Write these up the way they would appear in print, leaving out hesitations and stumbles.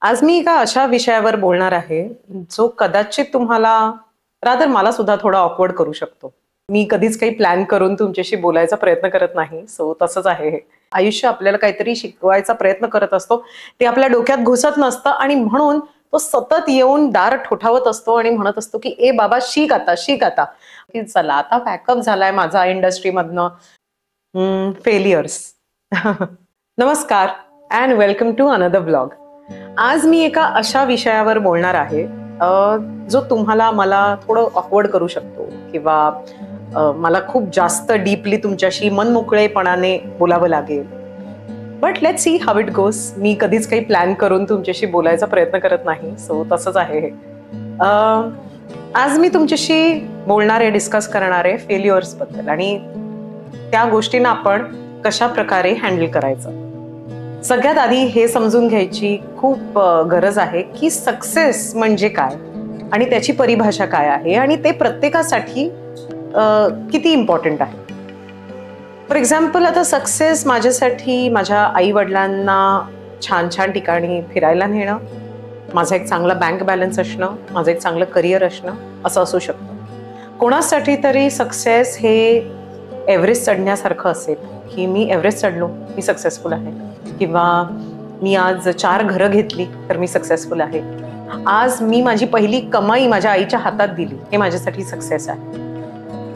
आज मी एका अशा विषयावर बोलणार आहे, जो कदाचित तुम्हाला रादर मला सुद्धा थोडा ऑकवर्ड करू शकतो. मी कधीच काही प्लॅन करून तुमच्याशी बोलायचा प्रयत्न करत नाही. सो तसंच आहे हे. आयुष्य आपल्याला काहीतरी शिकवायचा प्रयत्न करत असतो. ते आपल्या डोक्यात घुसत नसतं आणि म्हणून तो सतत येऊन दार ठोठावत असतो आणि म्हणत असतो, की "ए बाबा शिक आता, शिक आता." की चला आता पॅकअप झालाय माझा इंडस्ट्रीमधनं. फेलियर्स. नमस्कार and welcome to another blog. आज मी एका अशा विषयावर बोलणार आहे जो तुम्हाला मला थोडं ऑकवर्ड करू शकतो किंवा मला खूप जास्त डीपली तुमच्याशी मनमोकळेपणाने बोलावं लागेल. But let's see how it goes. मी कधीच काही प्लॅन करून तुमच्याशी बोलायचा प्रयत्न करत नाही. सो तसंच आहे हे. आज मी तुमच्याशी बोलणार आहे, डिस्कस करणार आहे फेल्युअर्स बद्दल आणि त्या गोष्टींना आपण कशा प्रकारे हँडल करायचं. सगळ्यात आधी हे समजून घ्यायची खूप गरज आहे की सक्सेस म्हणजे काय आणि त्याची परिभाषा काय आहे आणि ते प्रत्येकासाठी किती इम्पॉर्टंट आहे. फॉर एक्झाम्पल, आता सक्सेस माझ्यासाठी माझ्या आई वडिलांना छान छान ठिकाणी फिरायला नेणं, माझा एक चांगला बँक बॅलन्स असणं, माझं एक चांगलं करिअर असणं, असं असू शकतं. कोणासाठी तरी सक्सेस हे एव्हरेस्ट चढण्यासारखं असेल की मी एव्हरेस्ट चढलो, मी सक्सेसफुल आहे. किंवा मी आज 4 घरं घेतली तर मी सक्सेसफुल आहे. आज मी माझी पहिली कमाई माझ्या आईच्या हातात दिली, हे माझ्यासाठी सक्सेस आहे.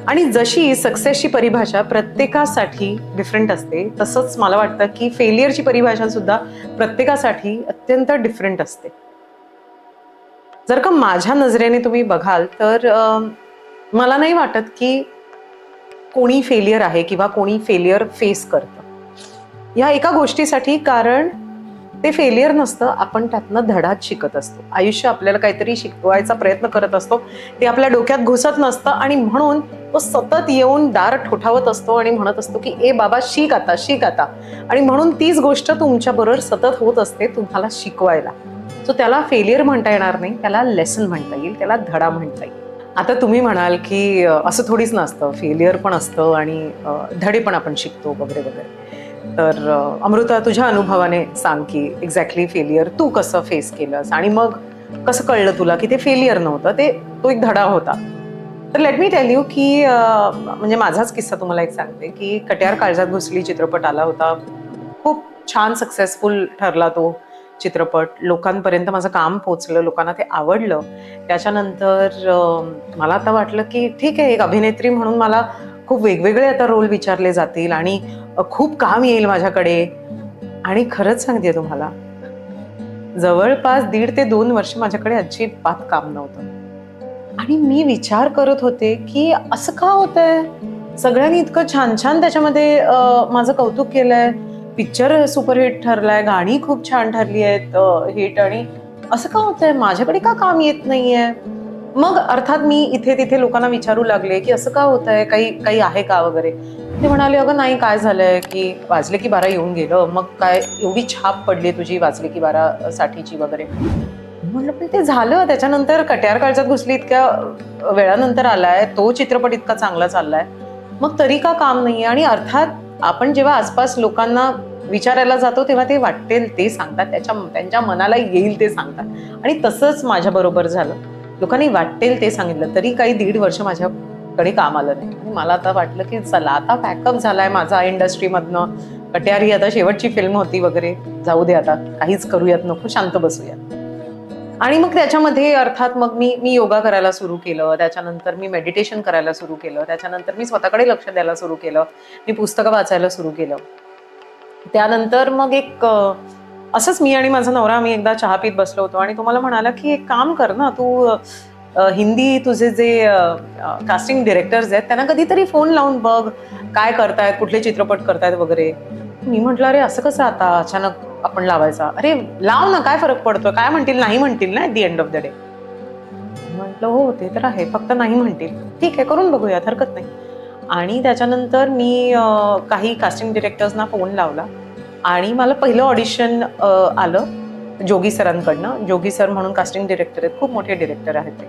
आणि जशी सक्सेसची परिभाषा प्रत्येकासाठी डिफरंट असते, तसंच मला वाटतं की फेलियरची परिभाषा सुद्धा प्रत्येकासाठी अत्यंत डिफरंट असते. जर का माझ्या नजरेने तुम्ही बघाल तर मला नाही वाटत की कोणी फेलियर आहे किंवा कोणी फेलियर फेस करतं ह्या एका गोष्टीसाठी, कारण ते फेलियर नसतं, आपण त्यातनं धडाच शिकत असतो. आयुष्य आपल्याला काहीतरी शिकवायचा प्रयत्न करत असतो, ते आपल्या डोक्यात घुसत नसतं आणि म्हणून तो सतत येऊन दार ठोठावत असतो आणि म्हणत असतो की "ए बाबा शिक आता, शिक आता." आणि म्हणून तीच गोष्ट तुमच्याबरोबर सतत होत असते तुम्हाला शिकवायला. सो त्याला फेलियर म्हणता येणार नाही, त्याला लेसन म्हणता येईल, त्याला धडा म्हणता येईल. आता तुम्ही म्हणाल की असं थोडीच नसतं, फेलियर पण असतं आणि धडे पण आपण शिकतो वगैरे वगैरे. तर अमृता, तुझ्या अनुभवाने सांग की एक्झॅक्टली फेलियर तू कसं फेस केलंस आणि मग कसं कळलं तुला की ते फेलियर नव्हतं, तो एक धडा होता. तर लेट मी टेल यू की म्हणजे माझाच किस्सा तुम्हाला एक सांगते की कट्यार काळजात घुसली चित्रपट आला होता. खूप छान सक्सेसफुल ठरला तो चित्रपट. लोकांपर्यंत माझं काम पोचलं, लोकांना ते आवडलं. त्याच्यानंतर मला आता वाटलं की ठीक आहे, एक अभिनेत्री म्हणून मला खूप वेगवेगळे आता रोल विचारले जातील आणि खूप काम येईल माझ्याकडे. आणि खरंच सांगते तुम्हाला, जवळपास 1.5 ते 2 वर्ष माझ्याकडे अजिबात काम नव्हतं आणि मी विचार करत होते की असं का होतंय. सगळ्यांनी इतकं छान छान त्याच्यामध्ये माझं कौतुक केलंय, पिक्चर सुपरहिट ठरलाय, गाणी खूप छान ठरली आहेत हिट, आणि असं का होतंय, माझ्याकडे का काम येत नाहीये. मग अर्थात मी इथे तिथे लोकांना विचारू लागले की असं का होतंय, काही आहे का वगैरे. ते म्हणाले, "अगं नाही, काय झालंय की वाजले की 12 येऊन गेलं, मग काय एवढी छाप पडली तुझी वाजले की 12 साठीची वगैरे." म्हटलं पण ते झालं, त्याच्यानंतर कट्यार काळजात घुसली इतक्या वेळानंतर आलाय, तो चित्रपट इतका चांगला चाललाय, मग तरी का काम नाहीये. आणि अर्थात आपण जेव्हा आसपास लोकांना विचारायला जातो तेव्हा ते वाटेल ते सांगतात, त्यांच्या मनाला येईल ते सांगतात. आणि तसंच माझ्या बरोबर झालं. लोकांनी वाटेल ते सांगितलं, तरी काही 1.5 वर्ष माझ्याकडे काम आलं नाही. आणि मला आता वाटलं की चला आता पॅकअप झालाय माझा इंडस्ट्रीमधनं, कट्यार ही आता शेवटची फिल्म होती वगैरे, जाऊ दे आता, काहीच करूयात, नको शांत बसूयात. आणि मग त्याच्यामध्ये अर्थात मग मी योगा करायला सुरू केलं, त्याच्यानंतर मी मेडिटेशन करायला सुरू केलं, त्याच्यानंतर मी स्वतःकडे लक्ष द्यायला सुरू केलं, मी पुस्तकं वाचायला सुरू केलं. त्यानंतर मग एक असंच मी आणि माझा नवरा आम्ही एकदा चहा पीत बसलो होतो आणि तुम्हाला म्हणाला की एक काम कर ना तू, हिंदी तुझे जे कास्टिंग डिरेक्टर्स आहेत त्यांना कधीतरी फोन लावून बघ, काय करतायत, कुठले चित्रपट करतायत वगैरे. मी म्हटलं अरे असं कसं आता अचानक आपण लावायचा. अरे लाव ना, काय फरक पडतो, काय म्हणतील, नाही म्हणतील ना at the end of the day. म्हटलं हो ते तर आहे, फक्त नाही म्हणतील, ठीक आहे करून बघूयात, हरकत नाही. आणि त्याच्यानंतर मी काही कास्टिंग डिरेक्टर्सना फोन लावला आणि मला पहिलं ऑडिशन आलं जोगी सरांकडनं. जोगी सर म्हणून कास्टिंग डिरेक्टर आहेत, खूप मोठे डिरेक्टर आहेत ते.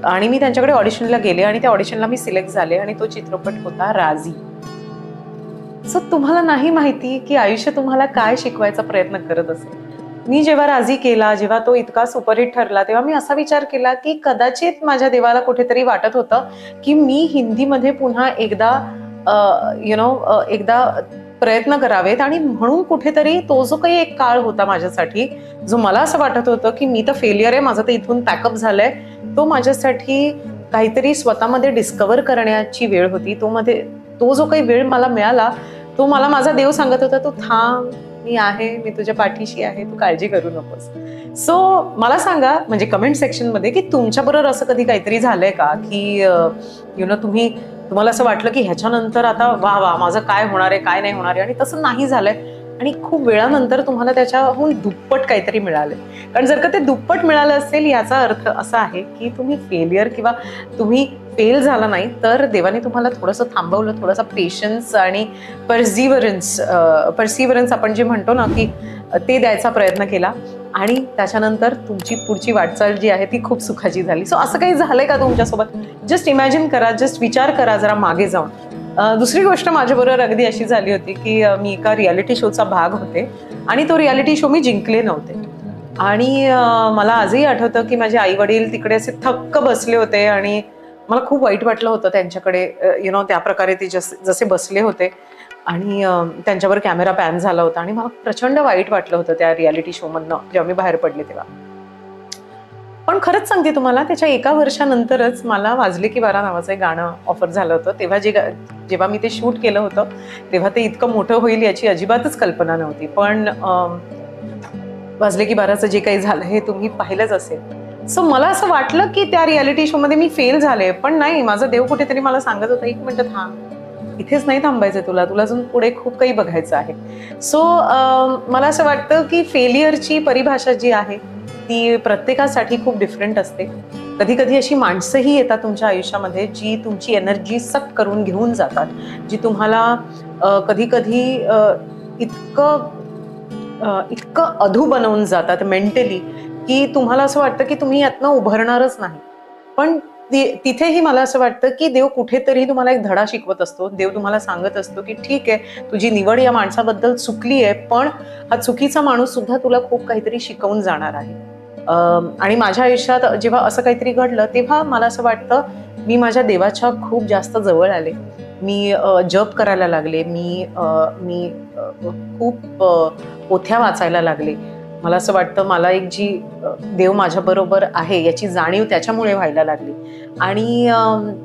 आणि मी त्यांच्याकडे ऑडिशनला गेले आणि त्या ऑडिशनला मी सिलेक्ट झाले आणि तो चित्रपट होता राजी. सो तुम्हाला नाही माहिती की आयुष्य तुम्हाला काय शिकवायचा प्रयत्न करत असेल. मी जेव्हा राजी केला, जेव्हा तो इतका सुपरहिट ठरला, तेव्हा मी असा विचार केला की कदाचित माझ्या देवाला कुठेतरी वाटत होतं की मी हिंदीमध्ये पुन्हा एकदा एकदा प्रयत्न करावेत, आणि म्हणून कुठेतरी तो जो काही एक काळ होता माझ्यासाठी, जो मला असं वाटत होतं की मी तर फेलियर आहे, माझं तर इथून पॅकअप झालंय, तो माझ्यासाठी काहीतरी स्वतःमध्ये डिस्कवर करण्याची वेळ होती. तो जो काही वेळ मला मिळाला, तो मला माझा देव सांगत होता, तू थांब, मी आहे, मी तुझ्या पाठीशी आहे, तू काळजी करू नकोस. सो मला सांगा, म्हणजे कमेंट सेक्शन मध्ये, की तुमच्याबरोबर असं कधी काहीतरी झालंय का की तुम्हाला असं वाटलं की ह्याच्यानंतर आता वा वा माझं काय होणार आहे, काय नाही होणार आहे, आणि तसं नाही झालंय, आणि खूप वेळानंतर तुम्हाला त्याच्याहून दुप्पट काहीतरी मिळालंय. कारण जर का ते दुप्पट मिळालं असेल, याचा अर्थ असा आहे की तुम्ही फेलियर किंवा तुम्ही फेल झाला नाही, तर देवाने तुम्हाला थोडंसं थांबवलं, थोडासा पेशन्स आणि परसिव्हरन्स आपण जे म्हणतो ना, की ते द्यायचा प्रयत्न केला, आणि त्याच्यानंतर तुमची पुढची वाटचाल जी आहे ती खूप सुखाची झाली. सो असं काही झालंय का तुमच्यासोबत? जस्ट इमॅजिन करा, जस्ट विचार करा जरा मागे जाऊन. दुसरी गोष्ट माझ्याबरोबर अगदी अशी झाली होती की मी एका रियालिटी शोचा भाग होते, आणि तो रियालिटी शो मी जिंकले नव्हते. आणि मला आजही आठवतं की माझे आई वडील तिकडे असे थक्क बसले होते, आणि मला खूप वाईट वाटलं होतं त्यांच्याकडे, त्या प्रकारे ते जसे बसले होते, आणि त्यांच्यावर कॅमेरा पॅन झाला होता, आणि मला प्रचंड वाईट वाटलं होतं त्या रियालिटी शो मधनं जेव्हा मी बाहेर पडले तेव्हा. पण खरंच सांगते तुम्हाला, त्याच्या 1 वर्षानंतरच मला वाजले की बारा नावाचं एक गाणं ऑफर झालं होतं. तेव्हा जेव्हा मी ते शूट केलं होतं, तेव्हा ते इतकं मोठं होईल याची अजिबातच कल्पना नव्हती. पण वाजले की बाराचं जे काही झालं हे तुम्ही पाहिलंच असेल. सो मला असं वाटलं की त्या रियालिटी शो मध्ये मी फेल झाले, पण नाही, माझा देव कुठेतरी मला सांगत होता, 1 मिनिट थांब, इथेच नाही थांबायचं, तुला अजून पुढे खूप काही बघायचं आहे. सो मला असं वाटतं की फेलियरची परिभाषा जी आहे ती प्रत्येकासाठी खूप डिफरंट असते. कधी कधी अशी माणसंही येतात तुमच्या आयुष्यामध्ये जी तुमची एनर्जी सक करून घेऊन जातात, जी तुम्हाला कधी कधी इतकं अधू बनवून जातात मेंटली, की तुम्हाला असं वाटतं की तुम्ही यातनं उभरणारच नाही. पण तिथेही मला असं वाटतं की देव कुठेतरी तुम्हाला एक धडा शिकवत असतो. देव तुम्हाला सांगत असतो की ठीक आहे, तुझी निवड या माणसाबद्दल चुकली आहे, पण हा चुकीचा माणूस सुद्धा तुला खूप काहीतरी शिकवून जाणार आहे. आणि माझ्या आयुष्यात जेव्हा असं काहीतरी घडलं, तेव्हा मला असं वाटतं मी माझ्या देवाच्या खूप जास्त जवळ आले. मी जप करायला लागले, मी खूप पोथ्या वाचायला लागले. मला असं वाटतं मला एक जी देव माझ्याबरोबर आहे याची जाणीव त्याच्यामुळे व्हायला लागली. आणि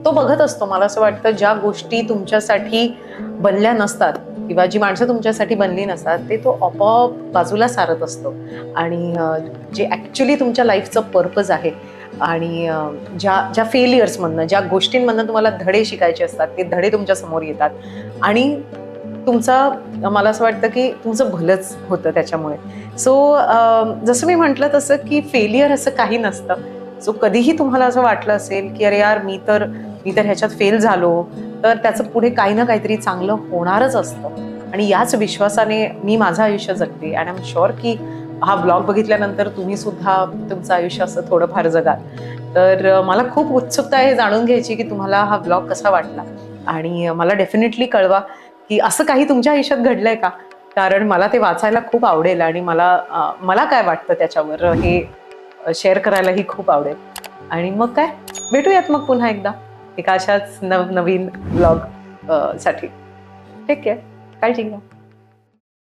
तो बघत असतो. मला असं वाटतं ज्या गोष्टी तुमच्यासाठी बनल्या नसतात किंवा जी माणसं तुमच्यासाठी बनली नसतात, ते तो आपोआप बाजूला सारत असतो. आणि जे ॲक्च्युली तुमच्या लाईफचं पर्पज आहे, आणि ज्या फेलियर्समधनं, ज्या गोष्टींमधनं तुम्हाला धडे शिकायचे असतात, ते धडे तुमच्या समोर येतात, आणि मला असं वाटतं की तुमचं भलंच होतं त्याच्यामुळे. सो जसं मी म्हटलं तसं की फेलियर असं काही नसतं. सो कधीही तुम्हाला असं वाटलं असेल की अरे यार, मी तर ह्याच्यात फेल झालो, तर त्याचं पुढे काही ना काहीतरी चांगलं होणारच असतं. आणि याच विश्वासाने मी माझं आयुष्य जगते. अँड आय एम शुअर की हा ब्लॉग बघितल्यानंतर तुम्ही सुद्धा तुमचं आयुष्य असं थोडंफार जगाल. तर मला खूप उत्सुकता आहे जाणून घ्यायची की तुम्हाला हा ब्लॉग कसा वाटला, आणि मला डेफिनेटली कळवा की असं काही तुमच्या आयुष्यात घडलंय का? कारण मला ते वाचायला खूप आवडेल, आणि मला काय वाटतं त्याच्यावर हे शेअर करायलाही खूप आवडेल. आणि मग काय, भेटूयात मग पुन्हा एकदा एका अशाच नवीन ब्लॉग साठी. टेक केअर, काळजी घ्या.